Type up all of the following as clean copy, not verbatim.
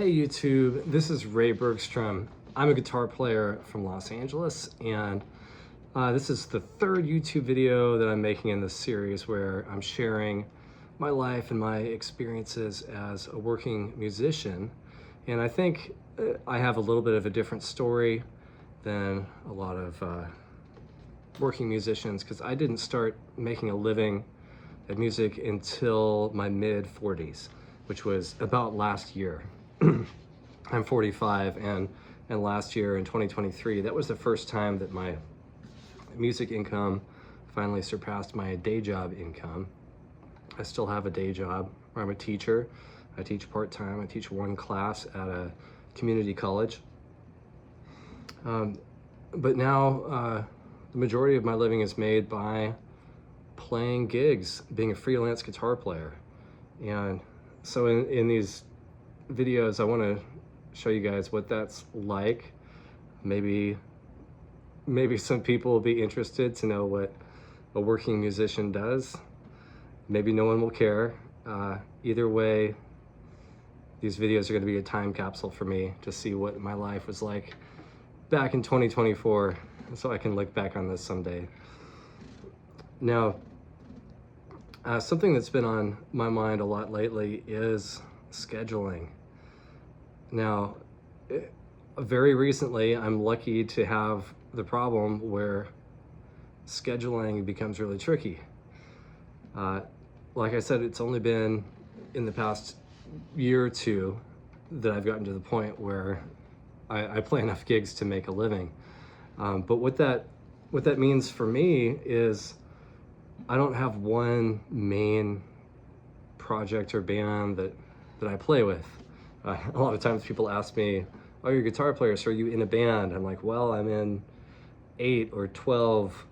Hey YouTube, this is Ray Bergstrom. I'm a guitar player from Los Angeles, and this is the third YouTube video that I'm making in this series where I'm sharing my life and my experiences as a working musician. And I think I have a little bit of a different story than a lot of working musicians, because I didn't start making a living at music until my mid-40s, which was about last year. I'm 45, and last year in 2023, that was the first time that my music income finally surpassed my day job income. I still have a day job where I'm a teacher. I teach part-time. I teach one class at a community college. But now the majority of my living is made by playing gigs, being a freelance guitar player. And so in these videos, I want to show you guys what that's like. Maybe some people will be interested to know what a working musician does. Maybe no one will care. Either way, these videos are going to be a time capsule for me to see what my life was like back in 2024, so I can look back on this someday. Now, something that's been on my mind a lot lately is scheduling. Now, very recently, I'm lucky to have the problem where scheduling becomes really tricky. Like I said, it's only been in the past year or two that I've gotten to the point where I play enough gigs to make a living. But what that means for me is I don't have one main project or band that I play with. A lot of times people ask me, oh, you're a guitar player, so are you in a band? I'm like, well, I'm in 8 or 12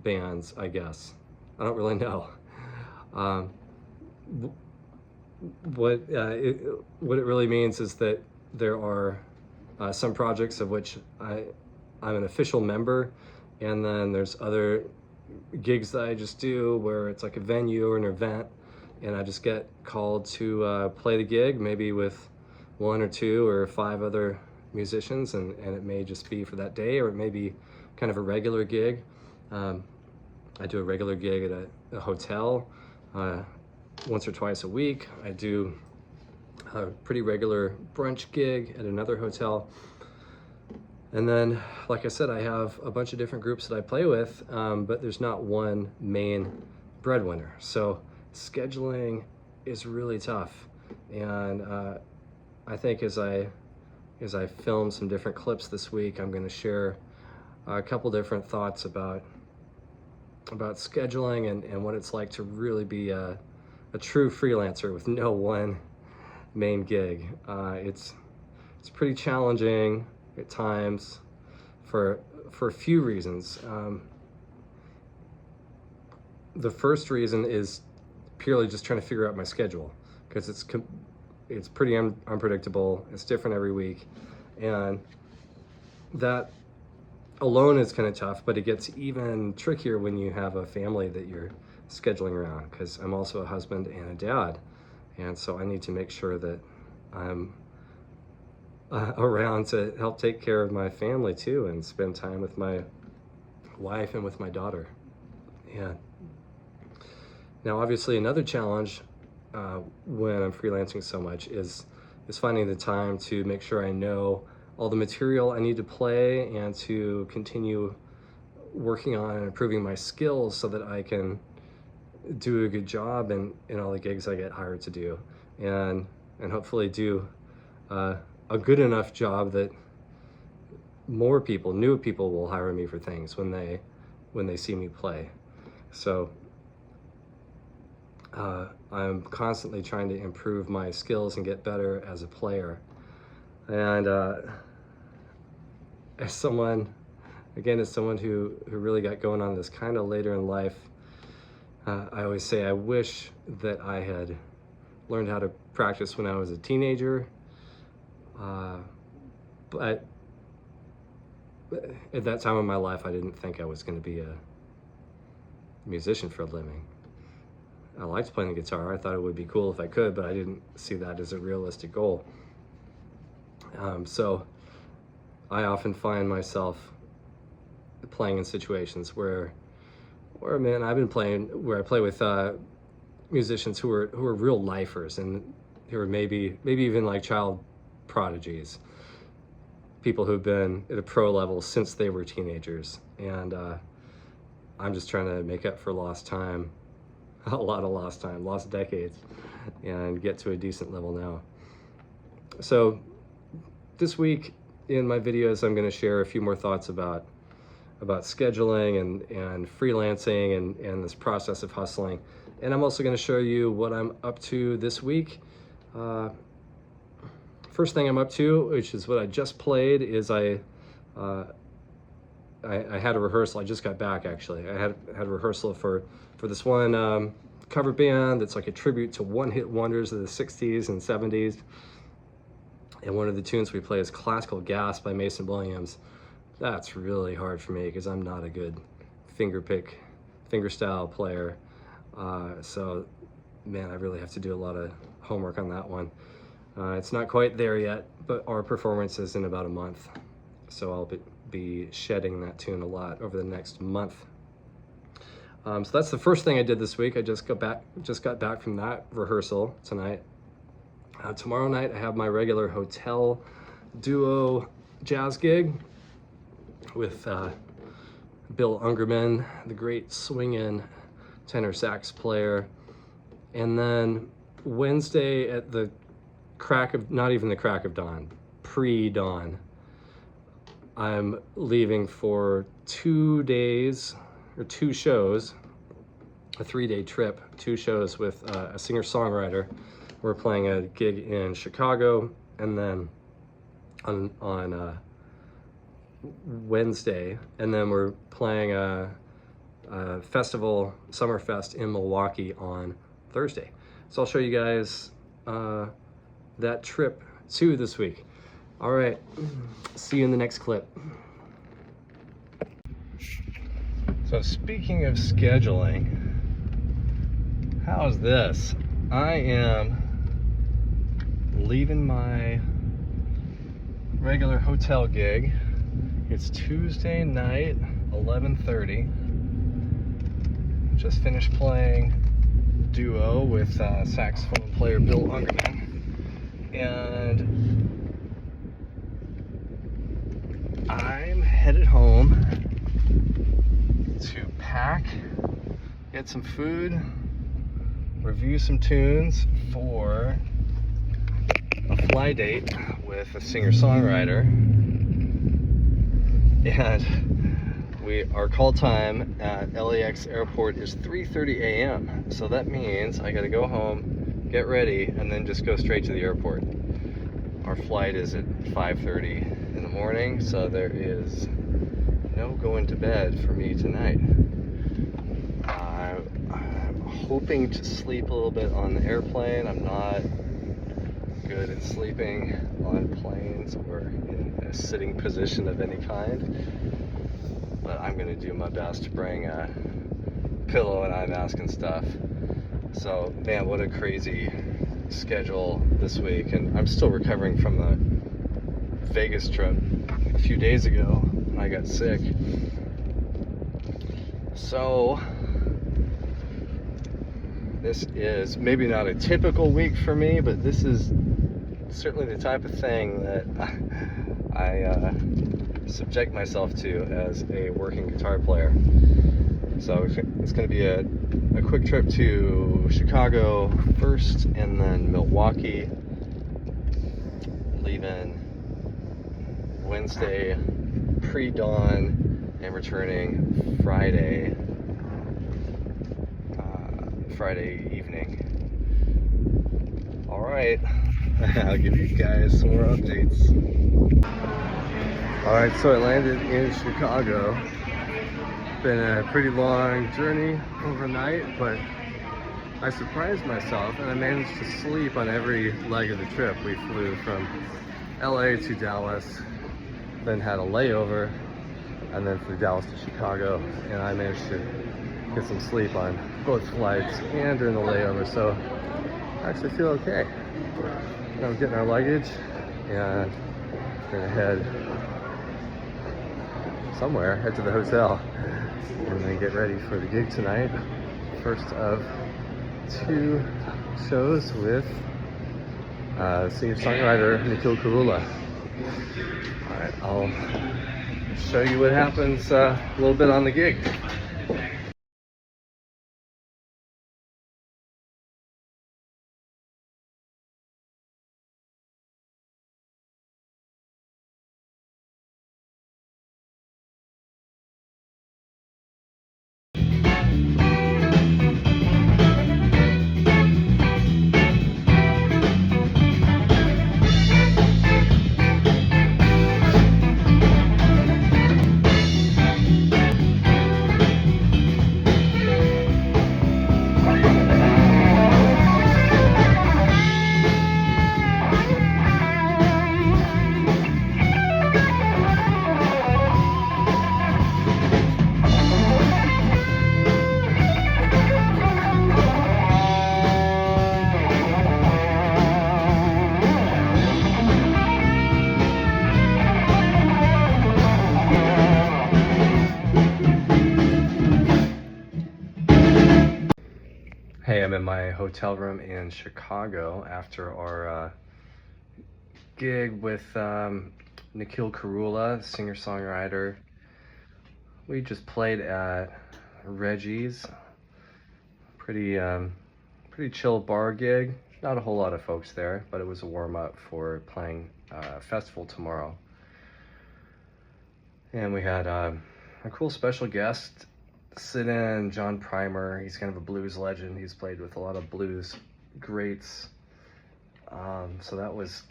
bands, I guess. I don't really know. What it really means is that there are some projects of which I'm an official member, and then there's other gigs that I just do where it's like a venue or an event, and I just get called to play the gig, maybe with 1 or 2 or 5 other musicians, and it may just be for that day, or it may be kind of a regular gig. I do a regular gig at a hotel once or twice a week. I do a pretty regular brunch gig at another hotel. And then, like I said, I have a bunch of different groups that I play with, but there's not one main breadwinner. So scheduling is really tough. And I think as I film some different clips this week, I'm going to share a couple different thoughts about scheduling and what it's like to really be a true freelancer with no one main gig. It's pretty challenging at times for a few reasons. The first reason is purely just trying to figure out my schedule, because it's pretty unpredictable. It's different every week, and that alone is kind of tough, but it gets even trickier when you have a family that you're scheduling around, because I'm also a husband and a dad, and so I need to make sure that I'm around to help take care of my family too, and spend time with my wife and with my daughter. Yeah. Now, obviously, another challenge when I'm freelancing so much is finding the time to make sure I know all the material I need to play and to continue working on and improving my skills so that I can do a good job in all the gigs I get hired to do, and hopefully do a good enough job that more people, new people, will hire me for things when they see me play. So I'm constantly trying to improve my skills and get better as a player. And as someone who really got going on this kind of later in life, I always say I wish that I had learned how to practice when I was a teenager. But at that time in my life, I didn't think I was going to be a musician for a living. I liked playing the guitar. I thought it would be cool if I could, but I didn't see that as a realistic goal. So I often find myself playing in situations where man, I've been playing where I play with musicians who are real lifers, and who are maybe even like child prodigies, people who've been at a pro level since they were teenagers, and I'm just trying to make up for lost time, a lot of lost time, lost decades, and get to a decent level now. So this week in my videos, I'm going to share a few more thoughts about scheduling and freelancing and this process of hustling. And I'm also going to show you what I'm up to this week. First thing I'm up to, which is what I just played, is I had a rehearsal. I just got back, actually. I had a rehearsal for this one cover band that's like a tribute to one-hit wonders of the 60s and 70s. And one of the tunes we play is Classical Gas by Mason Williams. That's really hard for me because I'm not a good fingerstyle player. So, man, I really have to do a lot of homework on that one. It's not quite there yet, but our performance is in about a month. So I'll be shedding that tune a lot over the next month. So that's the first thing I did this week. I just got back from that rehearsal tonight. Tomorrow night I have my regular hotel duo jazz gig with Bill Ungerman, the great swinging tenor sax player. And then Wednesday at the not even the crack of dawn, pre-dawn, I'm leaving for 2 days, or 2 shows, a 3-day trip, 2 shows with a singer-songwriter. We're playing a gig in Chicago, and then on Wednesday, and then we're playing a festival, Summerfest in Milwaukee on Thursday. So I'll show you guys that trip too this week. All right, see you in the next clip. So speaking of scheduling, how's this? I am leaving my regular hotel gig. It's Tuesday night, 11:30. Just finished playing duo with saxophone player Bill Ungerman, and I'm headed home to pack, get some food, review some tunes for a fly date with a singer-songwriter. And our call time at LAX airport is 3:30 a.m. So that means I gotta go home, get ready, and then just go straight to the airport. Our flight is at 5:30 in the morning, so there is no going to bed for me tonight. I'm hoping to sleep a little bit on the airplane. I'm not good at sleeping on planes or in a sitting position of any kind, but I'm gonna do my best to bring a pillow and eye mask and stuff. So, man, what a crazy schedule this week, and I'm still recovering from the Vegas trip a few days ago when I got sick. So this is maybe not a typical week for me, but this is certainly the type of thing that I subject myself to as a working guitar player. So it's going to be a quick trip to Chicago first, and then Milwaukee, leaving Wednesday pre-dawn and returning Friday evening. All right, I'll give you guys some more updates. All right, so I landed in Chicago. Been a pretty long journey overnight, but I surprised myself and I managed to sleep on every leg of the trip. We flew from LA to Dallas, then had a layover, and then flew Dallas to Chicago, and I managed to get some sleep on both flights and during the layover, so I actually feel okay. Now we're getting our luggage, and Gonna head somewhere, head to the hotel, and then get ready for the gig tonight. First of 2 shows with singer-songwriter Nikhil Karula. Alright, I'll show you what happens a little bit on the gig. Hey, I'm in my hotel room in Chicago after our gig with Nikhil Karula, singer-songwriter. We just played at Reggie's. Pretty chill bar gig. Not a whole lot of folks there, but it was a warm-up for playing a festival tomorrow. And we had a cool special guest sit in, John Primer. He's kind of a blues legend. He's played with a lot of blues greats. So that was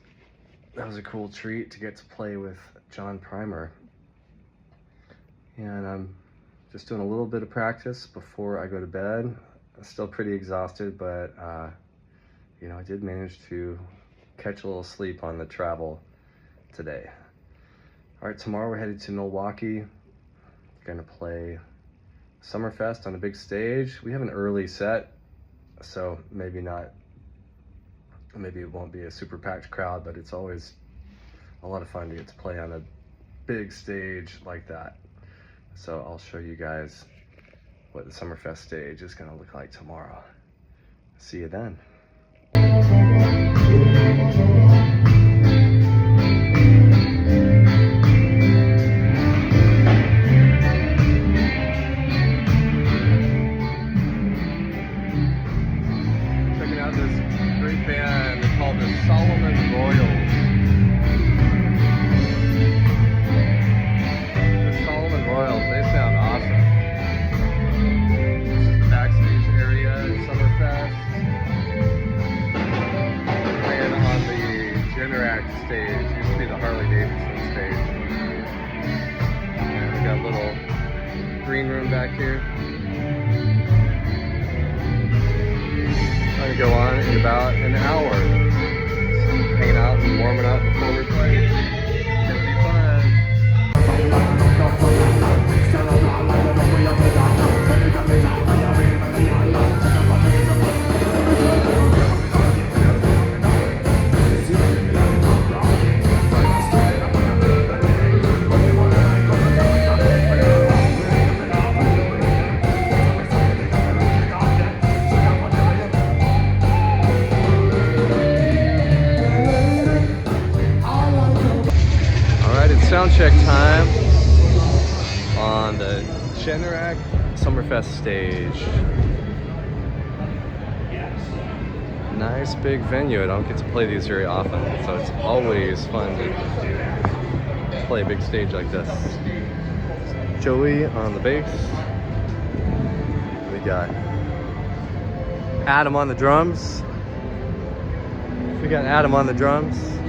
a cool treat to get to play with John Primer. And I'm just doing a little bit of practice before I go to bed. I'm still pretty exhausted, but you know, I did manage to catch a little sleep on the travel today. All right, tomorrow we're headed to Milwaukee. We're gonna play Summerfest on a big stage. We have an early set, so maybe it won't be a super packed crowd, but it's always a lot of fun to get to play on a big stage like that. So I'll show you guys what the Summerfest stage is gonna look like tomorrow. See you then. Stage used to be the Harley Davidson stage. And we got a little green room back here. Going to go on in about an hour. Just hanging out and warming up before we play. It's gonna be fun. Sound check time on the Generac Summerfest stage. Nice big venue. I don't get to play these very often, so it's always fun to play a big stage like this. Joey on the bass. We got Adam on the drums. Is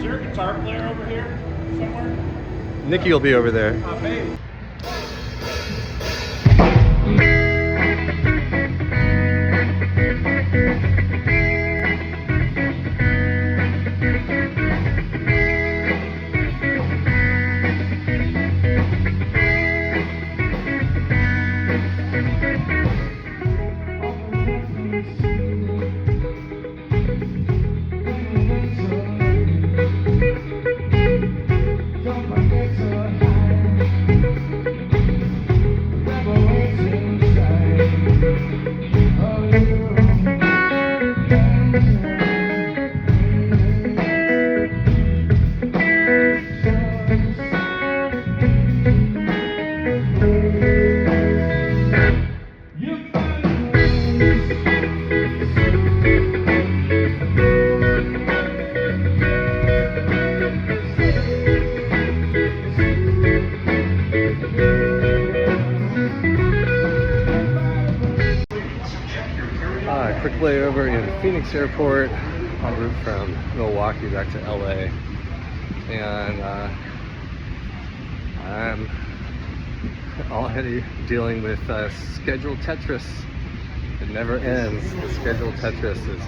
there a guitar player over here somewhere? Nikki will be over there. Maybe. quick layover in Phoenix Airport en route from Milwaukee back to LA, and I'm already dealing with schedule Tetris. It never ends. The schedule Tetris is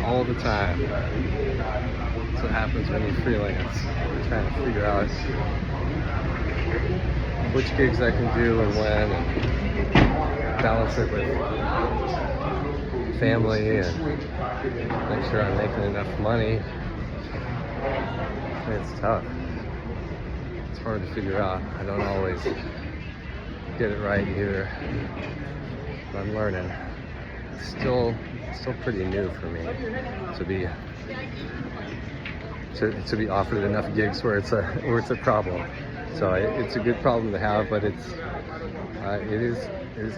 all the time. That's what happens when you freelance. You're trying to figure out which gigs I can do and when, and balance it with family and make sure I'm making enough money. It's tough. It's hard to figure out. I don't always get it right either. But I'm learning. It's still pretty new for me to be offered enough gigs where it's a problem. So it's a good problem to have, but it is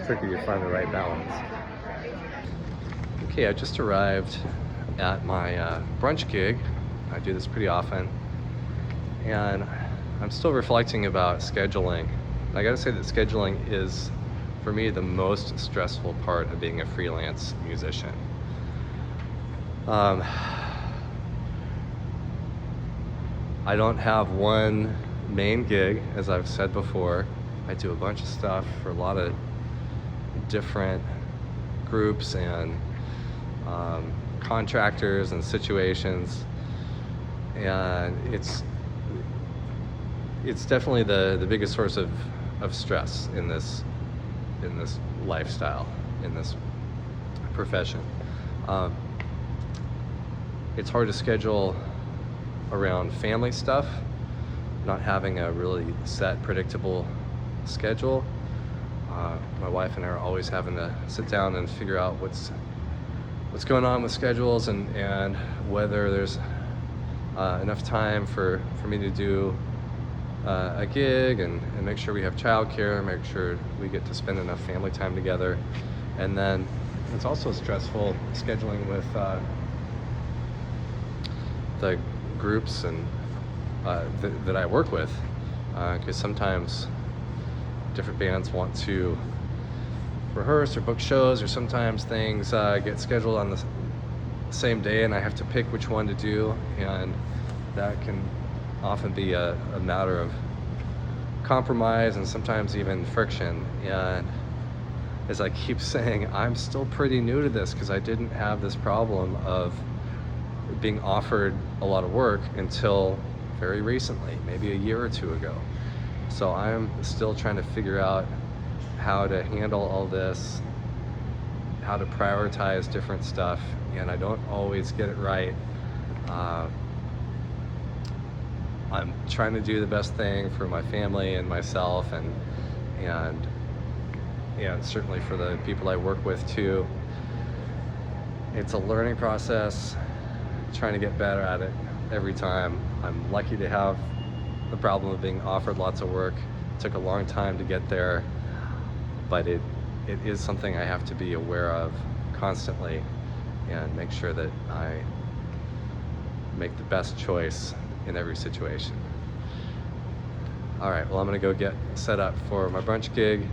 tricky to find the right balance. Okay, I just arrived at my brunch gig. I do this pretty often, and I'm still reflecting about scheduling. I gotta say that scheduling is, for me, the most stressful part of being a freelance musician. I don't have one main gig, as I've said before. I do a bunch of stuff for a lot of different groups and contractors and situations, and it's definitely the biggest source of stress in this lifestyle, in this profession. It's hard to schedule around family stuff, not having a really set, predictable schedule. My wife and I are always having to sit down and figure out what's going on with schedules, and whether there's enough time for me to do a gig, and make sure we have childcare, make sure we get to spend enough family time together. And then it's also stressful scheduling with the groups and that I work with, because sometimes different bands want to rehearse or book shows, or sometimes things get scheduled on the same day and I have to pick which one to do, and that can often be a matter of compromise and sometimes even friction. And as I keep saying, I'm still pretty new to this, because I didn't have this problem of being offered a lot of work until very recently, maybe a year or two ago. So I'm still trying to figure out how to handle all this, how to prioritize different stuff, and I don't always get it right. I'm trying to do the best thing for my family and myself, and certainly for the people I work with too. It's a learning process, trying to get better at it every time. I'm lucky to have the problem of being offered lots of work. It took a long time to get there, but it is something I have to be aware of constantly and make sure that I make the best choice in every situation. All right, well, I'm gonna go get set up for my brunch gig.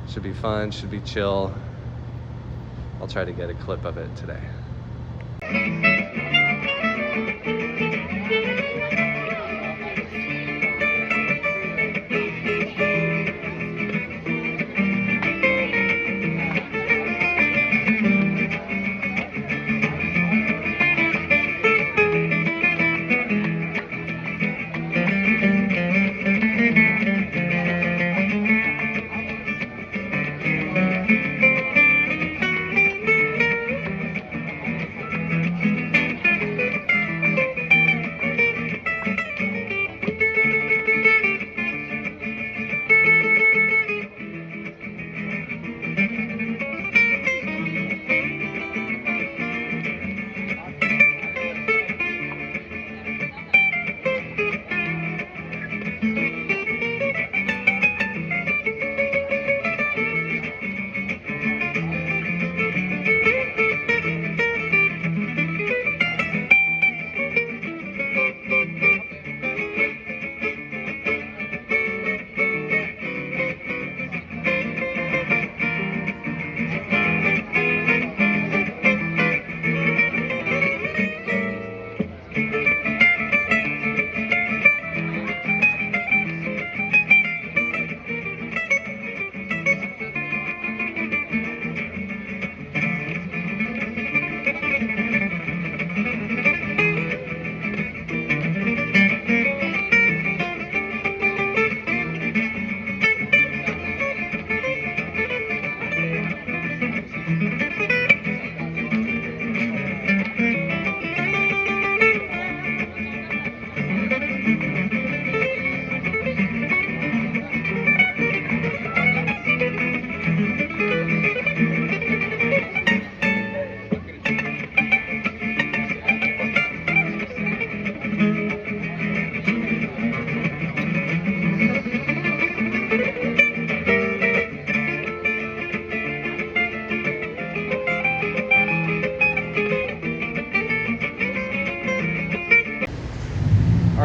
Should be fun, should be chill. I'll try to get a clip of it today.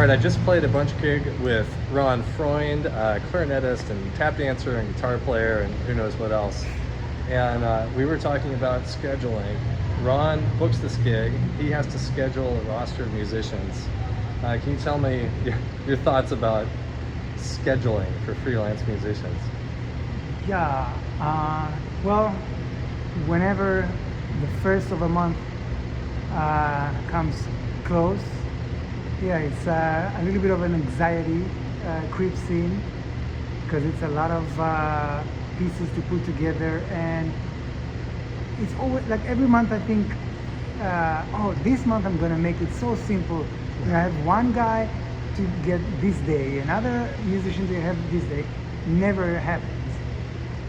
right, I just played a bunch of gig with Ron Freund, clarinetist and tap dancer and guitar player and who knows what else. And we were talking about scheduling. Ron books this gig. He has to schedule a roster of musicians. Can you tell me your thoughts about scheduling for freelance musicians? Yeah, well, whenever the first of a month comes close, yeah, it's a little bit of an anxiety creeps in, because it's a lot of pieces to put together, and it's always like every month I think, oh, this month I'm gonna make it so simple. You know, I have one guy to get this day, another musician to have this day. Never happens.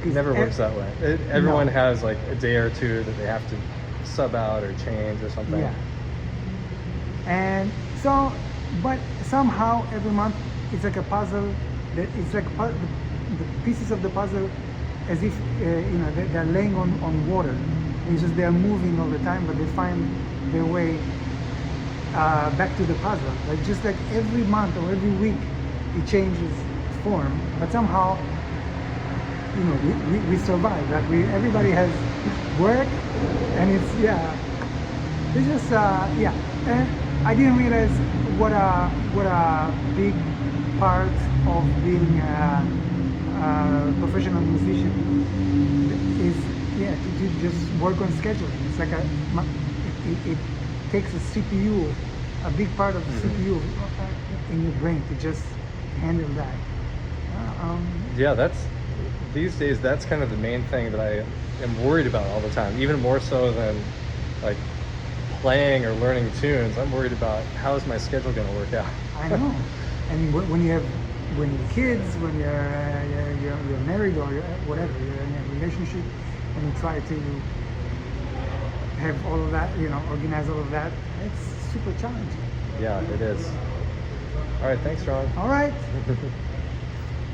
It never works that way. Everyone has like a day or two that they have to sub out or change or something. Yeah. And so, but somehow every month it's like a puzzle. It's like the pieces of the puzzle, as if you know, they're laying on water. It's just they're moving all the time, but they find their way back to the puzzle. Like just like every month or every week, it changes form, but somehow, you know, we survive. Like everybody has work, and it's just yeah. And I didn't realize what a big part of being a professional musician is. Yeah, to just work on scheduling. It's like it takes a CPU, a big part of the CPU in your brain to just handle that. Yeah, these days that's kind of the main thing that I am worried about all the time, even more so than like playing or learning tunes. I'm worried about how is my schedule going to work out. I know. And when you're kids, when you're married or whatever, you're in a relationship, and you try to have all of that, you know, organize all of that, it's super challenging. Yeah, it is. All right, thanks, Ron. All right.